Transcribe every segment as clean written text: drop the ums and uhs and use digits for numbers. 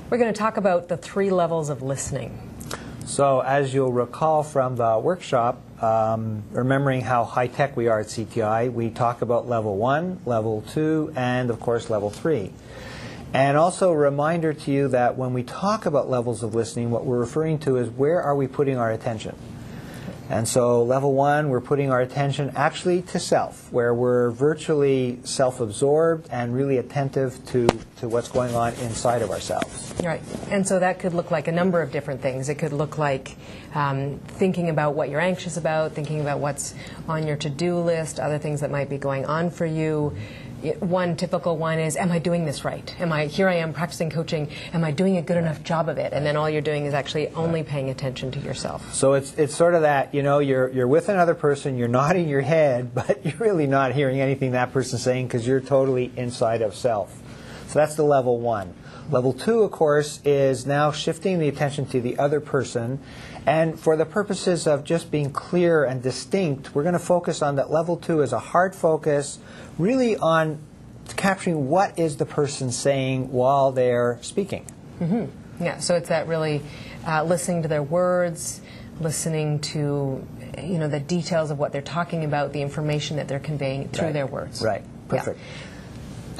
We're going to talk about the 3 levels of listening. So as you'll recall from the workshop, remembering how high-tech we are at CTI, we talk about level 1, level 2, and of course level 3. And also a reminder to you that when we talk about levels of listening, what we're referring to is where are we putting our attention. And so level 1, we're putting our attention actually to self, where we're virtually self-absorbed and really attentive to what's going on inside of ourselves. Right. And so that could look like a number of different things. It could look like thinking about what you're anxious about, thinking about what's on your to-do list, other things that might be going on for you. One typical one is, am I doing this right? Here I am practicing coaching, am I doing a good enough job of it? And then all you're doing is actually only paying attention to yourself. So it's sort of that, you're with another person, you're nodding your head, but you're really not hearing anything that person's saying because you're totally inside of self. So that's the level 1. Level 2, of course, is now shifting the attention to the other person. And for the purposes of just being clear and distinct, we're going to focus on that level 2 as a hard focus, really on capturing what is the person saying while they're speaking. Mm-hmm. Yeah, so it's that really listening to their words, listening to the details of what they're talking about, the information that they're conveying through their words. Right, perfect. Yeah.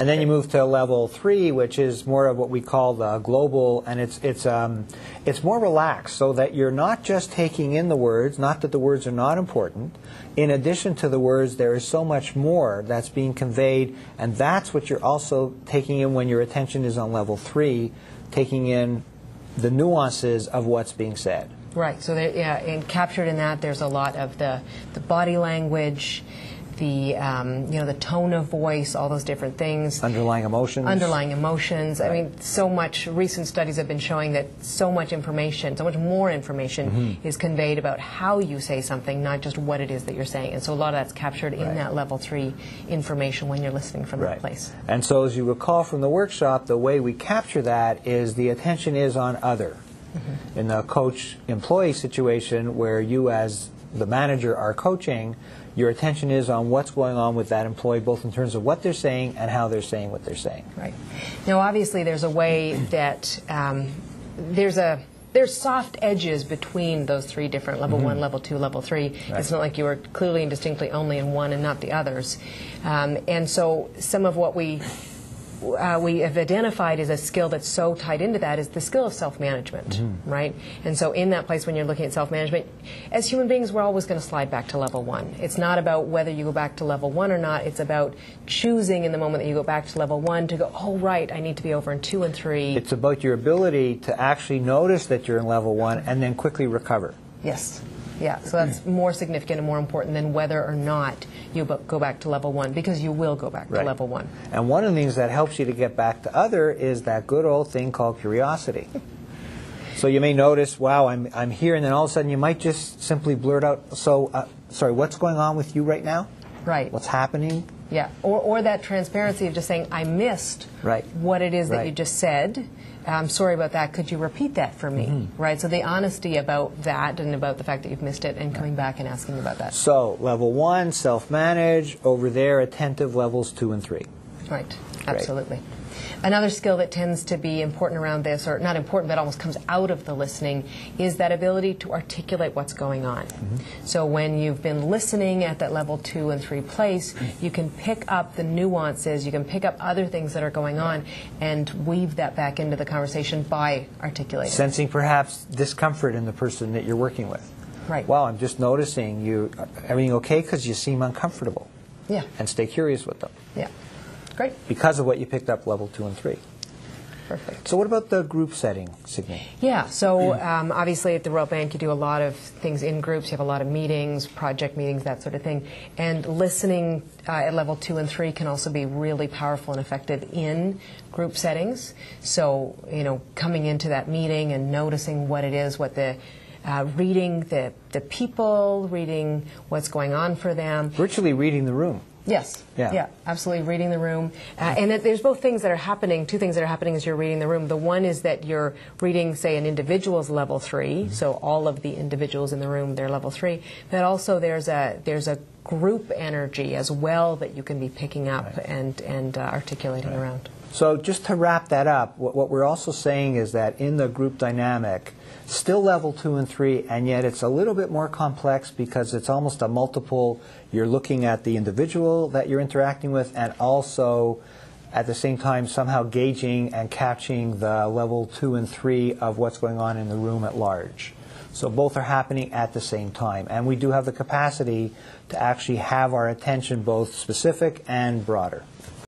And then you move to level 3, which is more of what we call the global, and it's more relaxed, so that you're not just taking in the words, not that the words are not important. In addition to the words, there is so much more that's being conveyed, and that's what you're also taking in when your attention is on level 3, taking in the nuances of what's being said. Right. So and captured in that, there's a lot of the body language, the tone of voice, all those different things. Underlying emotions. Underlying emotions. Right. I mean, so much. Recent studies have been showing that so much information, so much more information is conveyed about how you say something, not just what it is that you're saying. And so a lot of that's captured in that level 3 information when you're listening from that place. And so, as you recall from the workshop, the way we capture that is the attention is on other. In the coach-employee situation, where you as the manager are coaching, your attention is on what's going on with that employee, both in terms of what they're saying and how they're saying what they're saying. Right. Now, obviously, there's a way that there's soft edges between those 3 different level 1, level 2, level 3. Right. It's not like you are clearly and distinctly only in one and not the others. And so some of what we have identified as a skill that's so tied into that is the skill of self-management, right? And so in that place when you're looking at self-management, as human beings, we're always going to slide back to level 1. It's not about whether you go back to level 1 or not. It's about choosing in the moment that you go back to level 1 to go, oh, right, I need to be over in 2 and 3. It's about your ability to actually notice that you're in level 1 and then quickly recover. Yes. Yeah, so that's more significant and more important than whether or not you go back to level 1, because you will go back to level 1. And one of the things that helps you to get back to other is that good old thing called curiosity. So you may notice, wow, I'm here, and then all of a sudden you might just simply blurt out, so, sorry, what's going on with you right now? Right. What's happening? Yeah, or that transparency of just saying, I missed what it is that you just said. I'm sorry about that. Could you repeat that for me? Right? So the honesty about that and about the fact that you've missed it and coming back and asking about that. So level 1, self-manage. Over there, attentive, levels 2 and 3. Right. Absolutely. Another skill that tends to be important around this, or not important but almost comes out of the listening, is that ability to articulate what's going on. So when you've been listening at that level 2 and 3 place, you can pick up the nuances, you can pick up other things that are going on and weave that back into the conversation by articulating. Sensing perhaps discomfort in the person that you're working with. Right. Wow, I'm just noticing you, everything okay? Because you seem uncomfortable. Yeah. And stay curious with them. Yeah. Great. Because of what you picked up level 2 and 3. Perfect. So what about the group setting, Signe? Yeah, so obviously at the Royal Bank you do a lot of things in groups. You have a lot of meetings, project meetings, that sort of thing. And listening at level 2 and 3 can also be really powerful and effective in group settings. So, coming into that meeting and noticing what it is, what the reading the people, reading what's going on for them. Virtually reading the room. Yes. Yeah, absolutely. Reading the room. And there's both things that are happening, 2 things that are happening as you're reading the room. The one is that you're reading, say, an individual's level 3, so all of the individuals in the room, they're level 3. But also there's a group energy as well that you can be picking up and articulating around. So just to wrap that up, what we're also saying is that in the group dynamic, still level 2 and 3, and yet it's a little bit more complex because it's almost a multiple. You're looking at the individual that you're interacting with and also at the same time somehow gauging and catching the level 2 and 3 of what's going on in the room at large. So both are happening at the same time. And we do have the capacity to actually have our attention both specific and broader.